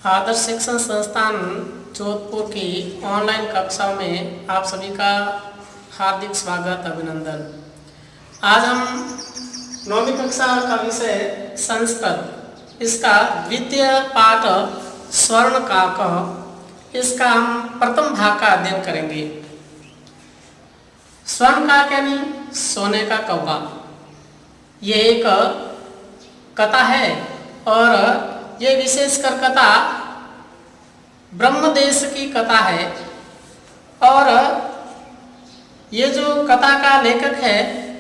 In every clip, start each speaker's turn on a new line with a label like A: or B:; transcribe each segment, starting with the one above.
A: आदर्श शिक्षण संस्थान जोधपुर की ऑनलाइन कक्षा में आप सभी का हार्दिक स्वागत अभिनंदन। आज हम 9वीं कक्षा का विषय संस्कृत, इसका द्वितीय पाठ स्वर्ण काक, इसका हम प्रथम भाग का अध्ययन करेंगे। स्वर्ण काक यानी सोने का कौवा। ये एक कथा है और ये विशेषकर कथा ब्रह्मदेश की कथा है। और ये जो कथा का लेखक है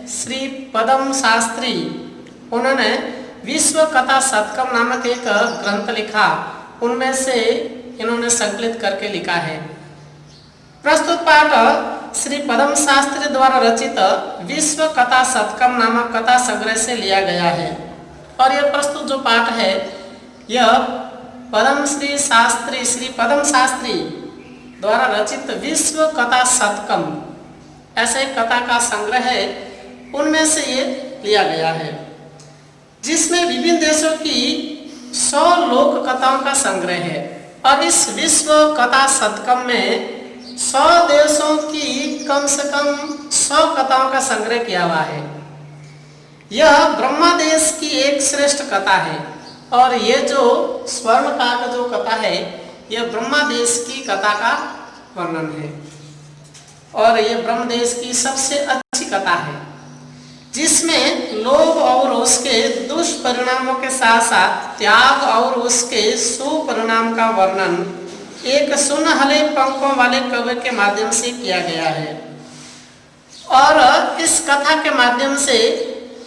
A: श्री पदम शास्त्री, उन्होंने विश्व कथा शतकम नामक एक ग्रंथ लिखा, उनमें से इन्होंने संकलित करके लिखा है। प्रस्तुत पाठ श्री पदम शास्त्री द्वारा रचित विश्व कथा शतकम नामक कथा संग्रह से लिया गया है। और यह प्रस्तुत जो पाठ है यह श्री पदम शास्त्री द्वारा रचित विश्व कथा शतकम ऐसे कथा का संग्रह है, उनमें से ये लिया गया है, जिसमें विभिन्न देशों की 100 लोक कथाओं का संग्रह है। और इस विश्व कथा शतकम में 100 देशों की कम से कम 100 कथाओं का संग्रह किया हुआ है। यह ब्रह्मा देश की एक श्रेष्ठ कथा है। और ये जो स्वर्ण काक जो कथा है यह ब्रह्मा देश की कथा का वर्णन है। और यह ब्रह्म देश की सबसे अच्छी कथा है, जिसमें लोभ और उसके दुष्परिणामों के साथ साथ त्याग और उसके सुपरिणाम का वर्णन एक सुनहले पंखों वाले कवि के माध्यम से किया गया है। और इस कथा के माध्यम से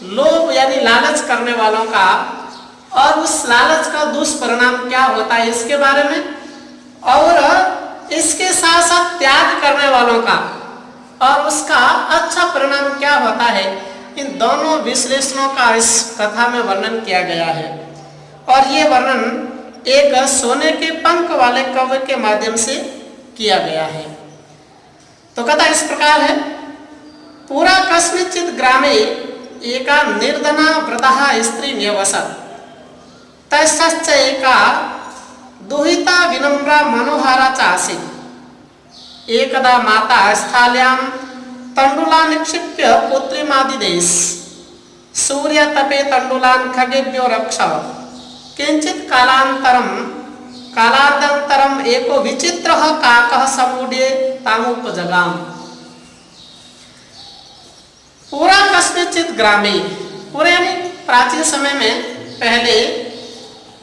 A: लोभ यानी लालच करने वालों का और उस लालच का दुष्परिणाम क्या होता है इसके बारे में, और इसके साथ साथ त्याग करने वालों का और उसका अच्छा परिणाम क्या होता है, इन दोनों विश्लेषणों का इस कथा में वर्णन किया गया है। और ये वर्णन एक सोने के पंख वाले कवि के माध्यम से किया गया है। तो कथा इस प्रकार है। पुरा कस्मिंश्चित् ग्रामे एका निर्धना वृद्धा स्त्री न्यवसत्, तस्याश्च एका दुहिता विनम्रा मनोहारा च आसीत्। एकदा माता स्थाल्यां तण्डुलान् निक्षिप्य पुत्रीमादिदेश सूर्यतपे तण्डुलान् खगेभ्यो रक्ष। किञ्चित् कालानन्तरम् एको विचित्रः काकः समूढे तामुपजगाम। पुरा कस्मिंश्चित् ग्रामे, पूरे यानी प्राचीन समय में पहले,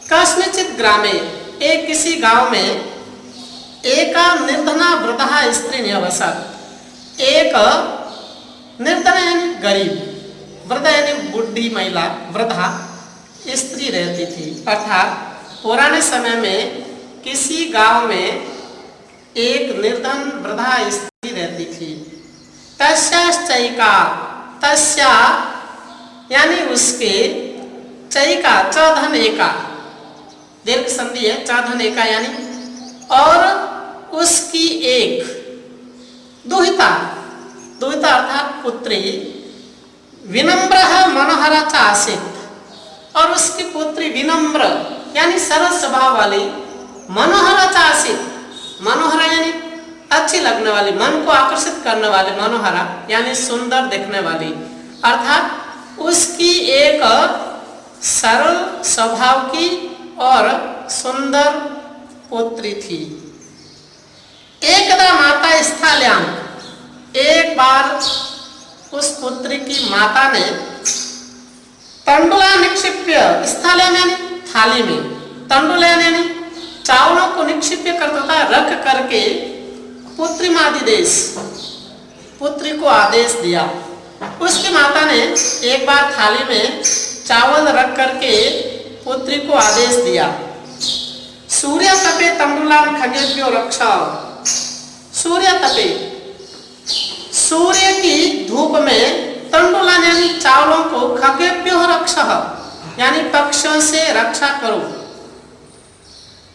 A: कस्मिंश्चित् ग्रामे एक किसी गांव में, एका निर्धना वृद्धा स्त्री न्यवसत्, एक निर्धना यानी गरीब, वृद्धा यानी बुढ़ी महिला, वृद्धा स्त्री रहती थी। अर्थात पुराने समय में किसी गांव में एक निर्धन वृद्धा स्त्री रहती थी। तस्याश्चैका, तस्या यानी उसके, चैका चौधन एका, दीर्घ संधि है, चौधन एका यानी, और उसकी एक दुहिता, दुहिता अर्थात पुत्री, विनम्र मनोहरा च आसीत्, और उसकी पुत्री विनम्र यानी सरल स्वभाव वाली, मनोहरा च आसीत्, मनोहरा यानी अच्छी लगने वाली, मन को आकर्षित करने वाली, मनोहरा यानी सुंदर दिखने वाली, अर्थात उसकी एक सरल स्वभाव की और सुंदर पुत्री थी। एकदा माता स्थाल्यां, एक बार उस पुत्री की माता ने तंडुला निक्षिप्य, स्थाल्यां यानी थाली में, तंडुला यानी चावलों को निक्षिप्य करता था, रख करके पुत्रीमादिदेश, पुत्री को आदेश दिया। उसकी माता ने एक बार थाली में चावल रख करके पुत्री को आदेश दिया। सूर्य तपे तंडुलान् खगेभ्यो रक्ष, सूर्य तपे, सूर्य की धूप में, तंडुलान् यानी चावलों को, खगेभ्यो रक्ष यानी पक्षियों से रक्षा करो।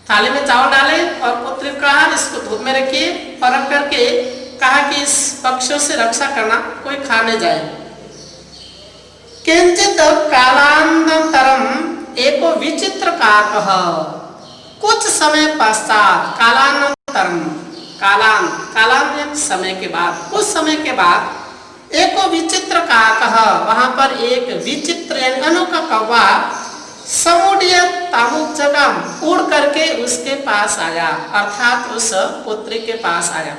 A: थाली में चावल डाले और पुत्री को कहा इसको धूप में रखिए, और रख करके कहा कि इस पक्षियों से रक्षा करना, कोई खाने जाए। किंचित कालानंतरम एको विचित्र काकः, कुछ समय पश्चात कालानंतरम, कालान समय के बाद, कुछ समय के बाद एको विचित्र काकः, वहां पर एक विचित्र यानी अनोखा कौवा समुद्र तामुक जगह उड़ करके उसके पास आया, अर्थात उस पुत्री के पास आया।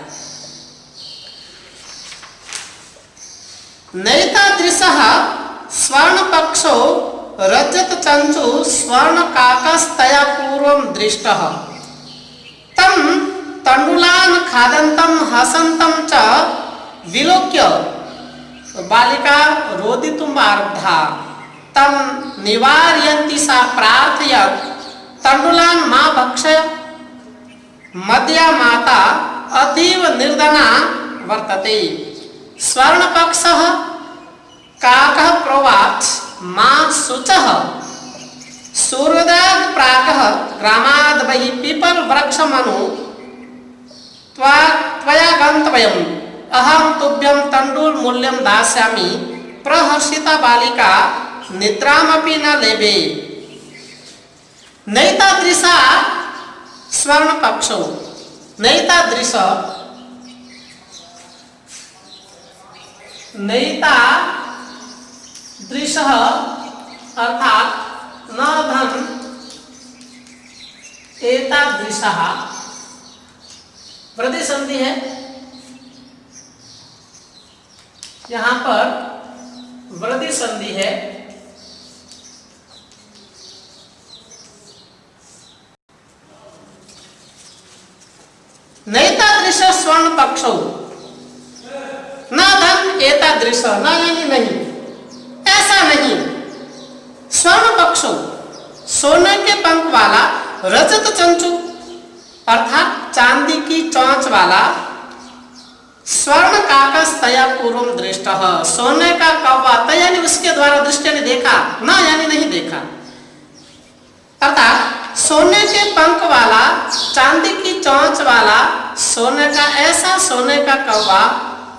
A: नैतादृशः स्वर्ण पक्षो रजत चंचु स्वर्ण काकस्तया पूर्वं दृष्टः तम तंडुलान खादन्तं हसन्तं च विलोक्य बालिका रोदितुम् आरब्धा तम निवारयन्ति सा प्रार्थयत् तंडुलान मा भक्षय मद्या माता अतीव निर्धना वर्तते। स्वर्णपक्षः काकः प्रोवाच मा शुचः सूर्योदयात् प्राकः ग्रामाद् बहिः पीपल वृक्षमनु त्वया गन्तव्यम् अहं तुभ्यं तण्डुल मूल्यं दास्यामि। प्रहर्षिता बालिका निद्रामपि न लेभे। नैतादृशा स्वर्णपक्षो, नैतादृश अर्थात न धन एतादृशः वृद्धि संधि है, यहां पर वृद्धि संधि है। नैतादृश स्वर्ण पक्षो न धन एतादृश, न यानी नहीं, ऐसा नहीं। स्वर्ण पक्षो सोने के पंख वाला, रजत चंचु अर्थात चांदी की चोंच वाला, स्वर्ण काकस्तया पूर्वं दृष्टः सोने का कौवा, यानी उसके द्वारा दृष्टि ने देखा, न यानी नहीं देखा, अर्थात सोने के पंख वाला, चांदी की चोंच वाला सोने का, ऐसा सोने का कौवा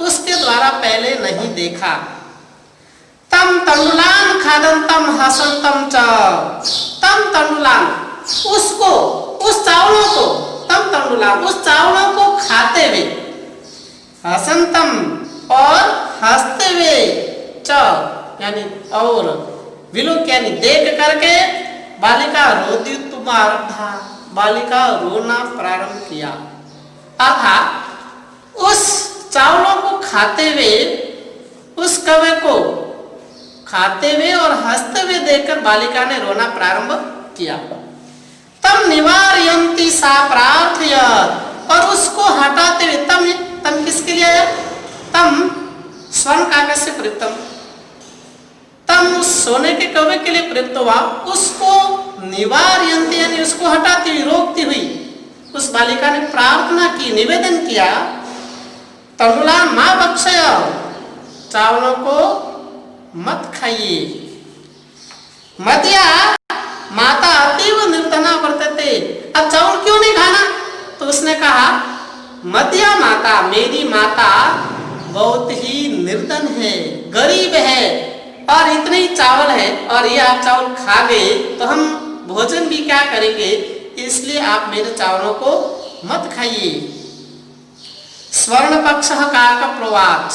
A: उसके द्वारा पहले नहीं देखा। तम तंडुलान खादंतम हसंतम च, तम तंडुलान उसको, उस चावलों को, तम तंडुलान उस चावलों को खाते हुए, हसंतम और हंसते हुए, च यानी और, विलोक यानी देख करके, बालिका रोदितुम् आरब्धा, बालिका रोना प्रारंभ किया। अर्थात उस चावलों को खाते हुए, उस कौवे को खाते हुए और हंसते हुए देखकर बालिका ने रोना प्रारंभ किया। तम निवारयन्ति सा प्रार्थयत्, और उसको हटाते हुए, तम किसके लिए आया? तम स्वर्ण काकः से प्रयुक्तम, तम उस सोने के कौवे के लिए प्रयुक्त हुआ। उसको निवारयन्ति यानी उसको हटाती हुई, रोकती हुई उस बालिका ने प्रार्थना की, निवेदन किया, तंडुलान मा भक्षय, चावलों को मत खाइए। मद्या माता अतीव निर्धना वर्तते, अब चावल क्यों नहीं खाना? तो उसने कहा, मद्या माता, मेरी माता बहुत ही निर्धन है, गरीब है, और इतने ही चावल है, और ये आप चावल खा गए तो हम भोजन भी क्या करेंगे, इसलिए आप मेरे चावलों को मत खाइए। स्वर्ण पक्षः काकः प्रोवाच,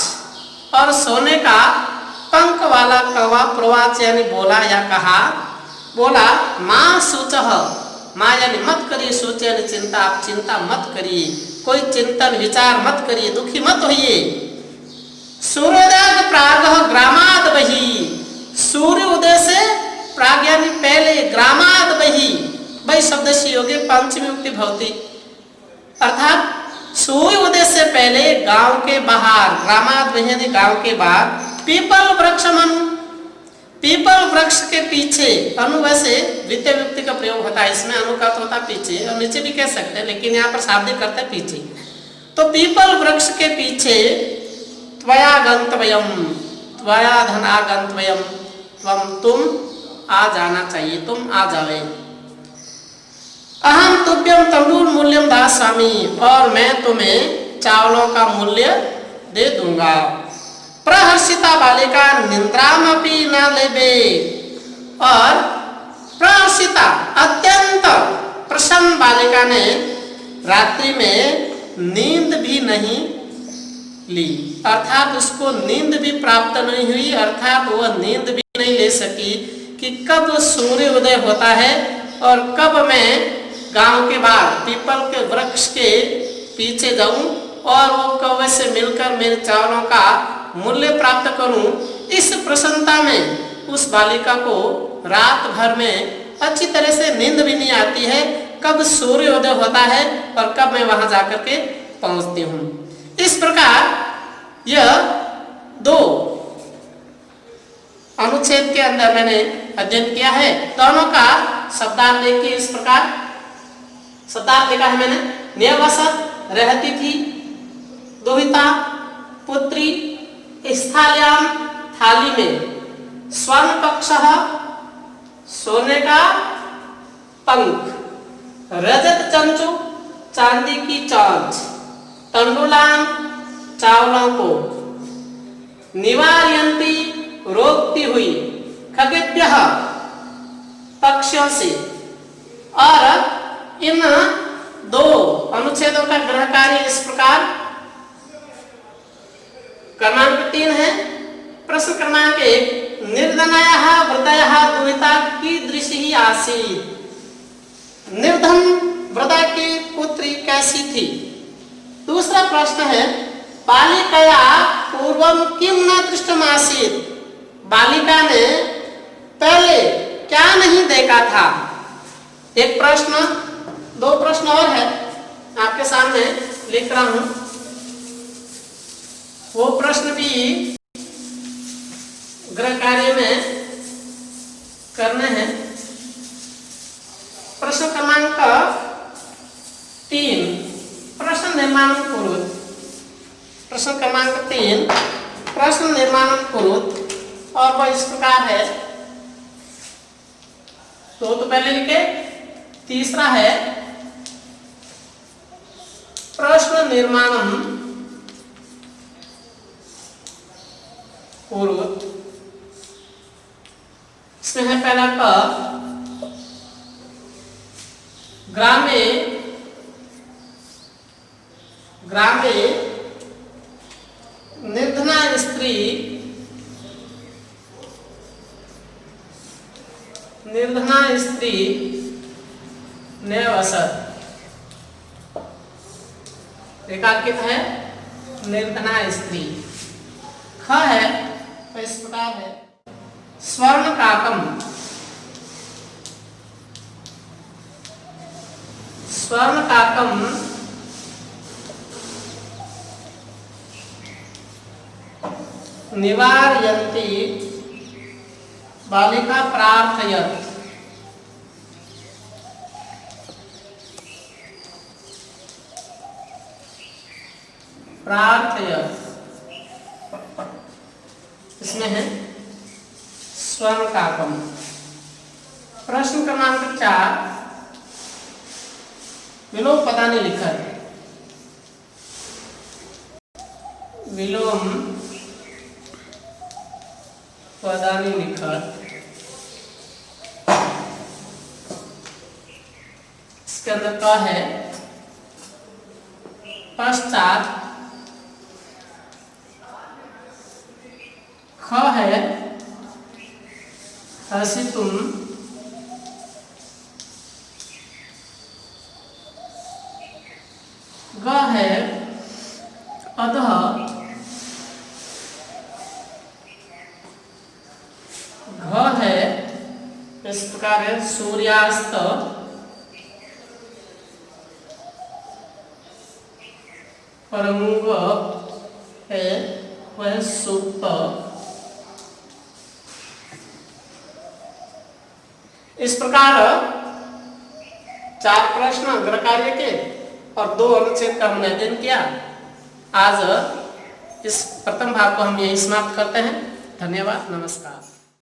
A: और सोने का पंख वाला कौवा प्रोवाच यानी बोला या कहा, बोला, मां शुचः, मां यानी मत करिए, शुच यानी चिंता, आप चिंता मत करिए, कोई चिंतन विचार मत करिए, दुखी मत होइए। सूर्योदयात् प्रागः ग्रामाद् बहिः, सूर्य उदय से प्राग यानी पहले, ग्रामाद् बहिः, बहि शब्द से योगे पंचमी विभक्ति भवति, अर्थात सूर्य उदय से पहले गांव के बाहर, ग्रामाद् बहिः यानी गांव के बाहर, पीपल वृक्षमनु, पीपल वृक्ष के पीछे, अनु वैसे द्वितीय विभक्ति का प्रयोग होता है, इसमें अनु का होता पीछे, और नीचे भी कह सकते हैं, लेकिन यहाँ पर शाब्दिक करते हैं पीछे। तो पीपल वृक्ष के पीछे, त्वया गंतव्यम, त्वया धना गंतव्यम, तुम आ जाना चाहिए, तुम आ जावे। अहम तुभ्यम तंडुल मूल्यम दास्यामि, और मैं तुम्हें चावलों का मूल्य दे दूंगा। प्रहर्षिता बालिका निद्रामपि न लेभे, और प्रहर्षिता अत्यंत प्रसन्न बालिका ने रात्रि में नींद भी नहीं ली, अर्थात उसको नींद भी प्राप्त नहीं हुई, अर्थात वह नींद भी नहीं ले सकी कि कब सूर्य उदय होता है और कब मैं गांव के बाहर पीपल के वृक्ष के पीछे जाऊं और वो कौवे से मिलकर मेरे चावलों का मूल्य प्राप्त करूं। इस प्रसन्नता में उस बालिका को रात भर में अच्छी तरह से नींद भी नहीं आती है, कब सूर्योदय होता है और कब मैं वहां जाकर के पहुंचती हूँ। इस प्रकार यह दो अनुच्छेद के अंदर मैंने अध्ययन किया है। दोनों का शब्दार्थ देखिए इस प्रकार। शब्दार्थ लिखा है मैंने, न्यवसत रहती थी दुहिता पुत्री स्थाल्याम थाली में, स्वर्ण पक्षः सोने का पंख, रजत चंचु चांदी की चोंच, तंडुलान चावलों को, निवारयंती रोकती हुई, खगेभ्यः पक्षियों से। और इन दो अनुच्छेदों का ग्रह कार्य इस प्रकार। क्रमांक 3 है। प्रश्न क्रमांक 1, निर्धनायाः वृद्धायाः दुहिता कीदृशी आसीत्। निर्धन वृद्धा की पुत्री कैसी थी। दूसरा प्रश्न है, बालिकया पूर्वम किम न दृष्टमासीत्। बालिका ने पहले क्या नहीं देखा था। एक प्रश्न, दो प्रश्न और है आपके सामने लिख रहा हूं, वो प्रश्न भी गृह कार्य में करने हैं। प्रश्न क्रमांक 3, प्रश्न निर्माण कुरुत। प्रश्न क्रमांक 3, प्रश्न निर्माण कुरुत, और वह इस प्रकार है। तो पहले लिखे। तीसरा है, प्रश्न निर्माणम कुरुत। इसमें है पहला क, ग्रामे ग्रामे निर्धना स्त्री न्यवसत। रेखांकित है निर्धना स्त्री। ख है तो इस प्रकार है, स्वर्ण काकम, स्वर्ण काकम निवारयन्ति बालिका प्रार्थयत। प्रार्थयत इसमें है स्वर्ण काकम। प्रश्न क्रमांक 4, विलोम पदानि लिखत। विलोम पदानि लिखत। इसके अंदर क्या है, पश्चात ख है हसितुम, ग है अधः, घ है इस प्रकार है सूर्यास्त, परमुग है वह सुप्त। इस प्रकार 4 प्रश्न गृह कार्य के और 2 अनुच्छेद का हमने अध्ययन किया। आज इस प्रथम भाग को हम यही समाप्त करते हैं। धन्यवाद, नमस्कार।